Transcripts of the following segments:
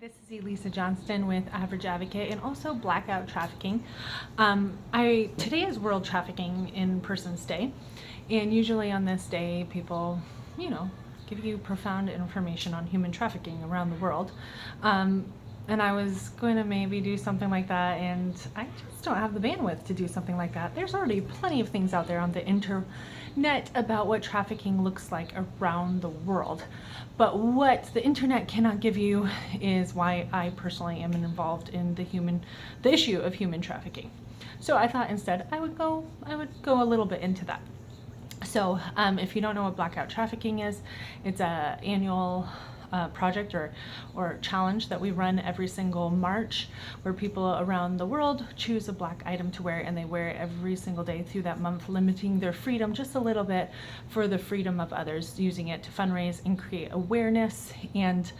This is Elisa Johnston with Average Advocate and also Blackout Trafficking. Today is World Trafficking in Persons Day, and usually on this day people, give you profound information on human trafficking around the world. And I was going to maybe do something like that, and I just don't have the bandwidth to do something like that. There's already plenty of things out there on the internet about what trafficking looks like around the world. But what the internet cannot give you is why I personally am involved in the issue of human trafficking. So I thought instead I would go a little bit into that. So if you don't know what Blackout Trafficking is, it's an annual project or challenge that we run every single March, where people around the world choose a black item to wear, and they wear it every single day through that month, limiting their freedom just a little bit for the freedom of others, using it to fundraise and create awareness. And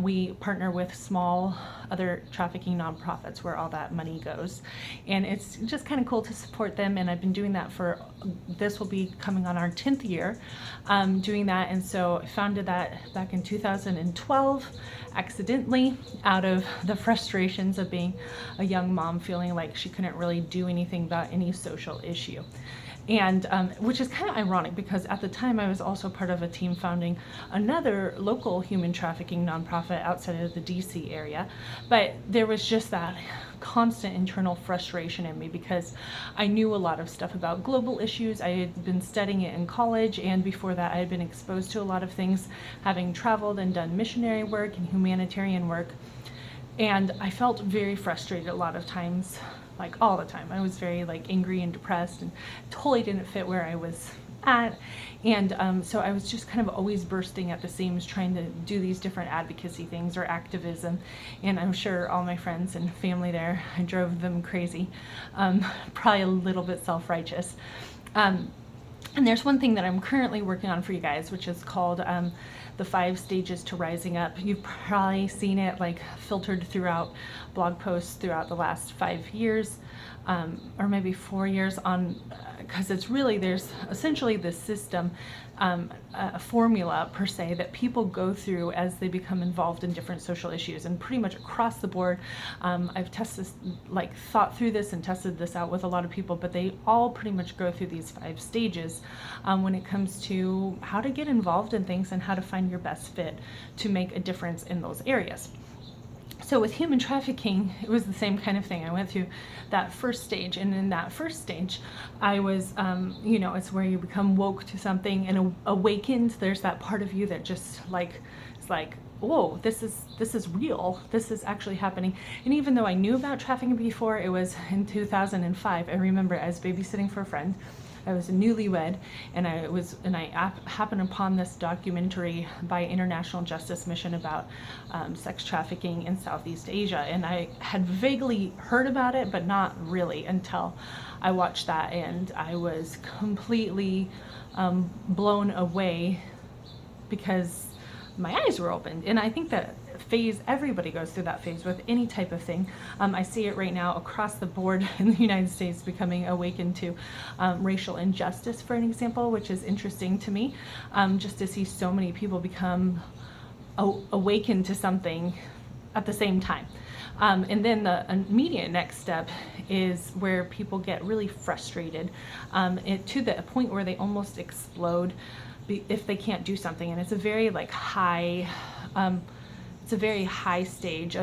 we partner with small other trafficking nonprofits where all that money goes, and it's just kind of cool to support them. And I've been doing that this will be coming on our 10th year doing that. And so I founded that back in 2012 accidentally, out of the frustrations of being a young mom feeling like she couldn't really do anything about any social issue. And which is kind of ironic, because at the time I was also part of a team founding another local human trafficking nonprofit outside of the DC area. But there was just that constant internal frustration in me, because I knew a lot of stuff about global issues. I had been studying it in college, and before that I had been exposed to a lot of things, having traveled and done missionary work and humanitarian work. And I felt very frustrated a lot of times, like all the time. I was very angry and depressed, and totally didn't fit where I was at. And so I was just kind of always bursting at the seams, trying to do these different advocacy things or activism. And I'm sure all my friends and family there, I drove them crazy, probably a little bit self-righteous. And there's one thing that I'm currently working on for you guys, which is called the 5 stages to rising up. You've probably seen it filtered throughout blog posts throughout the last 5 years, or maybe 4 years, because there's essentially this system, a formula per se, that people go through as they become involved in different social issues, and pretty much across the board. I've thought through this and tested this out with a lot of people, but they all pretty much go through these 5 stages when it comes to how to get involved in things and how to find your best fit to make a difference in those areas. So with human trafficking, it was the same kind of thing. I went through that first stage, and in that first stage, I was, it's where you become woke to something and awakened. There's that part of you that just it's like, whoa, this is real. This is actually happening. And even though I knew about trafficking before, it was in 2005. I remember I was babysitting for a friend. I was a newlywed, and I happened upon this documentary by International Justice Mission about sex trafficking in Southeast Asia. And I had vaguely heard about it, but not really, until I watched that, and I was completely blown away, because my eyes were opened. And I think that everybody goes through that phase with any type of thing. I see it right now across the board in the United States, becoming awakened to racial injustice, for an example, which is interesting to me, just to see so many people become awakened to something at the same time. And then the immediate next step is where people get really frustrated to the point where they almost explode if they can't do something. And it's a very high stage,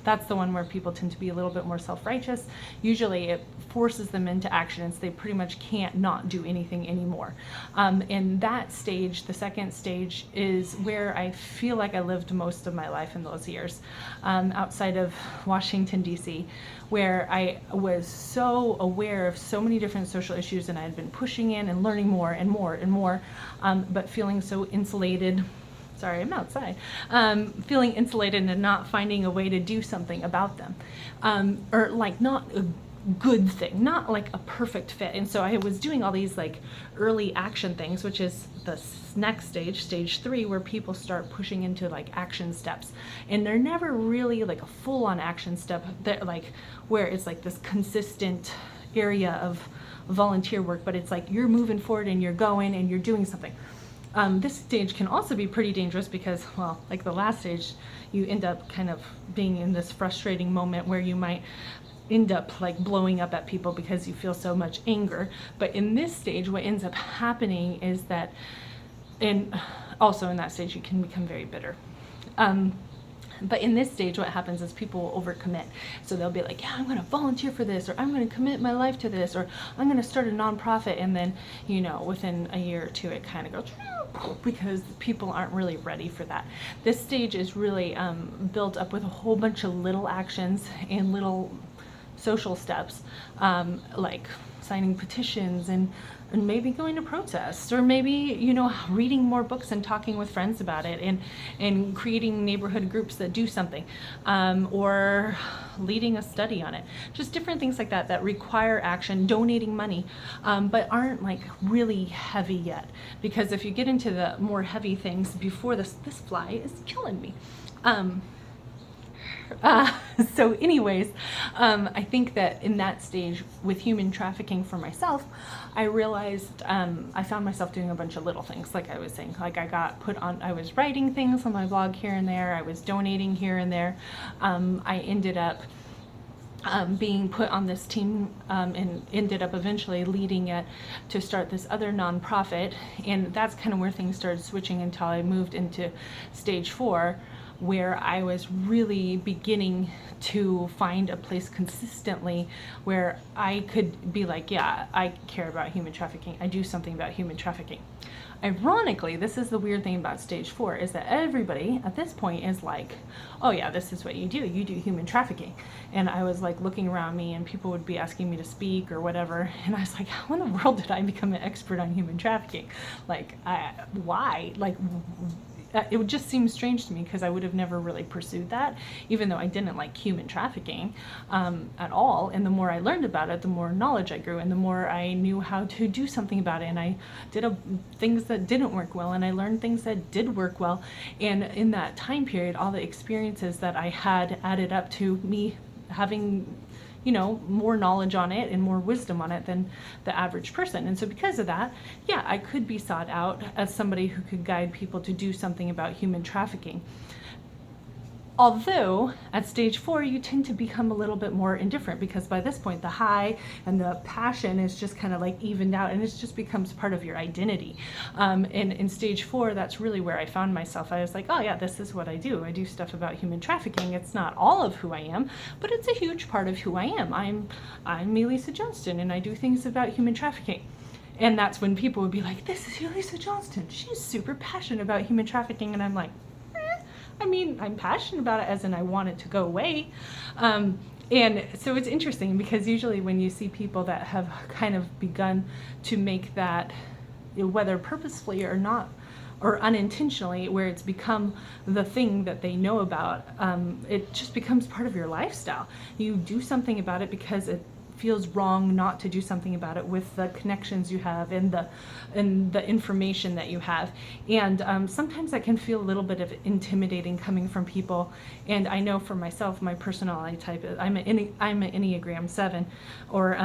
that's the one where people tend to be a little bit more self-righteous. Usually it forces them into action, and so they pretty much can't not do anything anymore. And that stage, the second stage, is where I feel like I lived most of my life in those years, outside of Washington, D.C., where I was so aware of so many different social issues, and I had been pushing in and learning more and more and more, but feeling so insulated. Sorry, I'm outside. Feeling insulated and not finding a way to do something about them, or not a good thing, not a perfect fit. And so I was doing all these early action things, which is the next stage, stage 3, where people start pushing into action steps, and they're never really a full-on action step that where it's this consistent area of volunteer work, but it's you're moving forward and you're going and you're doing something. This stage can also be pretty dangerous because, well, like the last stage, you end up kind of being in this frustrating moment where you might end up like blowing up at people because you feel so much anger. But in this stage, what ends up happening is that, and also in that stage, you can become very bitter. But in this stage, what happens is people will overcommit. So they'll be like, yeah, I'm going to volunteer for this, or I'm going to commit my life to this, or I'm going to start a nonprofit. And then, you know, within a year or two, it kind of goes because people aren't really ready for that. This stage is really built up with a whole bunch of little actions and little social steps, like signing petitions and maybe going to protests, or maybe, you know, reading more books and talking with friends about it, and creating neighborhood groups that do something, or leading a study on it. Just different things like that that require action, donating money, but aren't like really heavy yet. Because if you get into the more heavy things before this fly is killing me. So anyways, I think that in that stage with human trafficking for myself, I realized I found myself doing a bunch of little things, like I was saying. Like I was writing things on my blog here and there, I was donating here and there. I ended up being put on this team and ended up eventually leading it to start this other nonprofit. And that's kind of where things started switching until I moved into stage 4, where I was really beginning to find a place consistently where I could be like, yeah, I care about human trafficking. I do something about human trafficking. Ironically, this is the weird thing about stage 4, is that everybody at this point is like, oh yeah, this is what you do human trafficking. And I was like looking around me and people would be asking me to speak or whatever. And I was like, how in the world did I become an expert on human trafficking? Like, why? Like, it would just seem strange to me because I would have never really pursued that, even though I didn't like human trafficking at all. And the more I learned about it, the more knowledge I grew, and the more I knew how to do something about it. And I did things that didn't work well, and I learned things that did work well. And in that time period, all the experiences that I had added up to me having, you know, more knowledge on it and more wisdom on it than the average person. And so because of that, yeah, I could be sought out as somebody who could guide people to do something about human trafficking. Although at stage 4, you tend to become a little bit more indifferent, because by this point, the high and the passion is just kind of like evened out, and it just becomes part of your identity. And in stage 4, that's really where I found myself. I was like, oh yeah, this is what I do. I do stuff about human trafficking. It's not all of who I am, but it's a huge part of who I am. I'm Elisa Johnston, and I do things about human trafficking. And that's when people would be like, this is Elisa Johnston. She's super passionate about human trafficking. And I'm like, I mean, I'm passionate about it as in I want it to go away. And so it's interesting because usually when you see people that have kind of begun to make that, whether purposefully or not, or unintentionally, where it's become the thing that they know about, it just becomes part of your lifestyle. You do something about it because it feels wrong not to do something about it with the connections you have and the information that you have. And sometimes that can feel a little bit of intimidating coming from people. And I know for myself, my personality type is I'm an Enneagram 7, or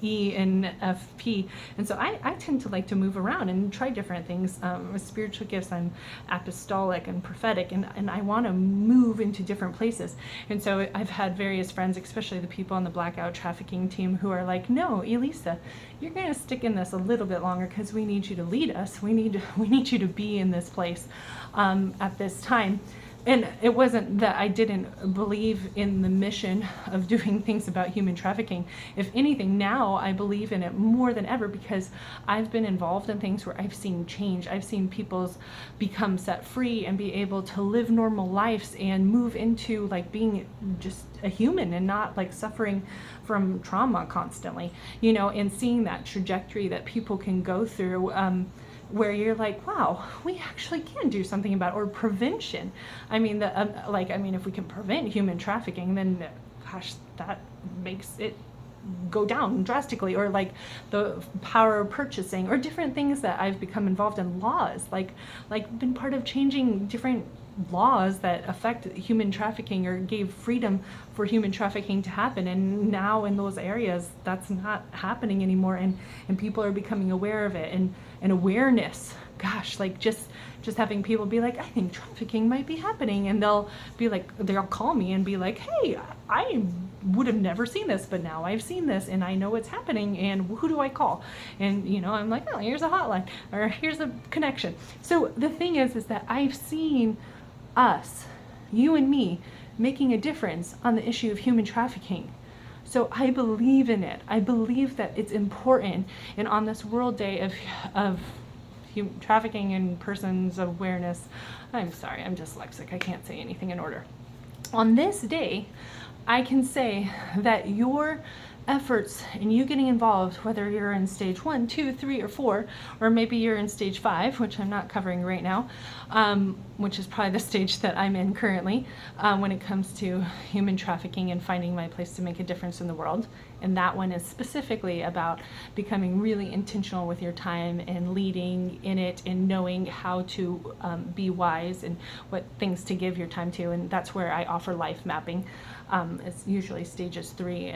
ENFP, and so I tend to like to move around and try different things. With spiritual gifts, I'm apostolic and prophetic, and I want to move into different places. And so I've had various friends, especially the people on the Blackout Trafficking team, who are like, no, Elisa, you're going to stick in this a little bit longer because we need you to lead us. We need you to be in this place at this time. And it wasn't that I didn't believe in the mission of doing things about human trafficking. If anything, now I believe in it more than ever because I've been involved in things where I've seen change. I've seen people's become set free and be able to live normal lives and move into like being just a human and not like suffering from trauma constantly, you know, and seeing that trajectory that people can go through, where you're like, wow, we actually can do something about it. Or prevention. I mean, if we can prevent human trafficking, then gosh, that makes it go down drastically. Or like the power of purchasing, or different things that I've become involved in, laws, like been part of changing different laws that affect human trafficking or gave freedom for human trafficking to happen, and now in those areas that's not happening anymore, and people are becoming aware of it, and awareness, gosh, like just having people be like, I think trafficking might be happening, and they'll call me and be like, hey, I would have never seen this, but now I've seen this and I know it's happening, and who do I call? And I'm like, oh, here's a hotline, or here's a connection. So the thing is that I've seen us, you and me, making a difference on the issue of human trafficking. So I believe in it. I believe that it's important, and on this World Day of human trafficking and persons awareness, I'm sorry, I'm dyslexic, I can't say anything in order. On this day, I can say that your efforts and you getting involved, whether you're in stage 1, 2, 3, or 4, or maybe you're in stage 5, which I'm not covering right now, which is probably the stage that I'm in currently, when it comes to human trafficking and finding my place to make a difference in the world. And that one is specifically about becoming really intentional with your time and leading in it and knowing how to be wise and what things to give your time to. And that's where I offer life mapping. It's usually stages 3,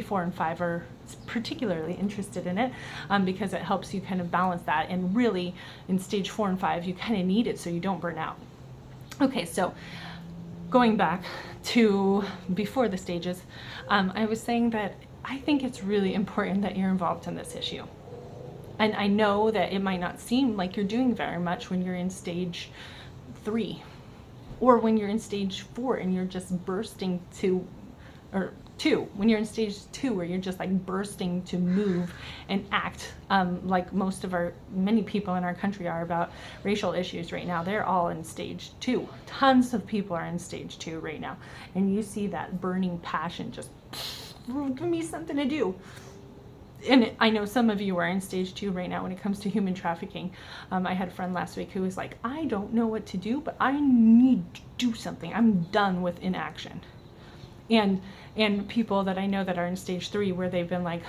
4, and 5 are particularly interested in it, because it helps you kind of balance that. And really, in stage 4 and 5, you kind of need it so you don't burn out. Okay, so going back to before the stages, I was saying that I think it's really important that you're involved in this issue. And I know that it might not seem like you're doing very much when you're in stage 3, or when you're in stage 4 and you're just bursting to, or 2, when you're in stage 2 where you're just like bursting to move and act, like many people in our country are about racial issues right now. They're all in stage 2. Tons of people are in stage 2 right now, and you see that burning passion, just give me something to do. And I know some of you are in stage 2 right now when it comes to human trafficking. I had a friend last week who was like, I don't know what to do, but I need to do something. I'm done with inaction. And people that I know that are in stage 3 where they've been like,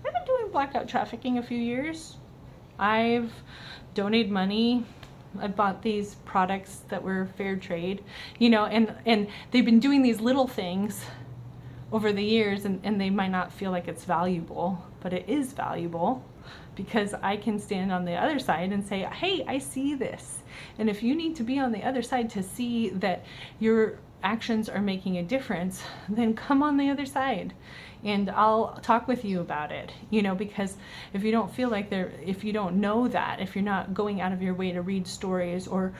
I've been doing blackout trafficking a few years. I've donated money. I bought these products that were fair trade, and they've been doing these little things over the years, and they might not feel like it's valuable, but it is valuable, because I can stand on the other side and say, hey, I see this. And if you need to be on the other side to see that your actions are making a difference, then come on the other side and I'll talk with you about it, because if you don't feel like if you don't know that, if you're not going out of your way to read stories or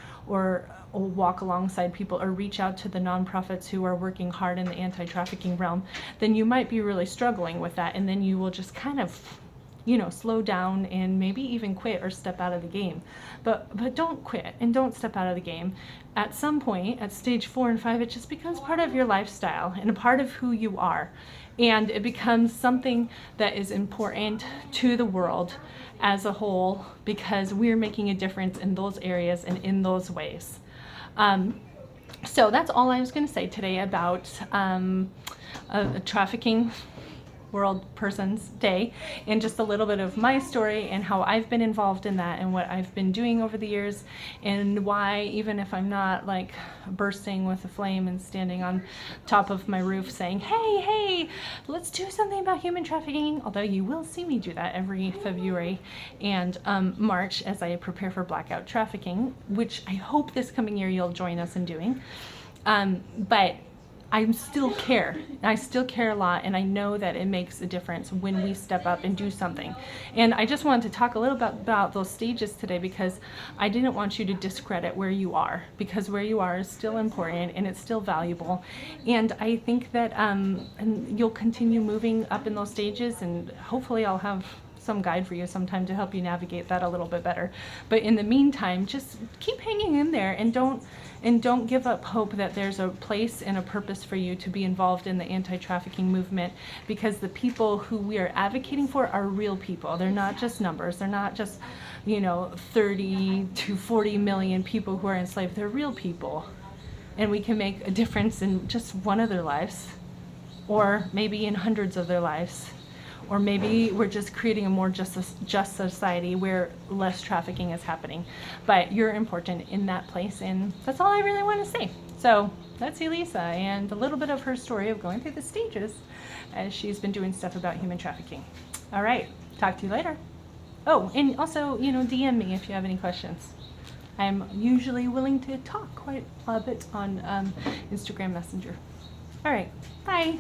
walk alongside people or reach out to the nonprofits who are working hard in the anti-trafficking realm, then you might be really struggling with that, and then you will just kind of slow down and maybe even quit or step out of the game. But don't quit and don't step out of the game. At some point, at stage 4 and 5, it just becomes part of your lifestyle and a part of who you are. And it becomes something that is important to the world as a whole, because we're making a difference in those areas and in those ways. So that's all I was going to say today about trafficking World Persons Day, and just a little bit of my story and how I've been involved in that and what I've been doing over the years, and why, even if I'm not like bursting with a flame and standing on top of my roof saying, hey, let's do something about human trafficking, although you will see me do that every February and March as I prepare for Blackout Trafficking, which I hope this coming year you'll join us in doing. But I still care. I still care a lot, and I know that it makes a difference when we step up and do something. And I just wanted to talk a little bit about those stages today, because I didn't want you to discredit where you are, because where you are is still important and it's still valuable. And I think that and you'll continue moving up in those stages, and hopefully I'll have some guide for you sometime to help you navigate that a little bit better. But in the meantime, just keep hanging in there, and don't give up hope that there's a place and a purpose for you to be involved in the anti-trafficking movement, because the people who we are advocating for are real people. They're not just numbers. They're not just 30 to 40 million people who are enslaved. They're real people, and we can make a difference in just one of their lives, or maybe in hundreds of their lives, or maybe we're just creating a more just society where less trafficking is happening. But you're important in that place, and that's all I really want to say. So that's Elisa and a little bit of her story of going through the stages as she's been doing stuff about human trafficking. All right, talk to you later. Oh, and also, DM me if you have any questions. I'm usually willing to talk quite a bit on Instagram Messenger. All right, bye.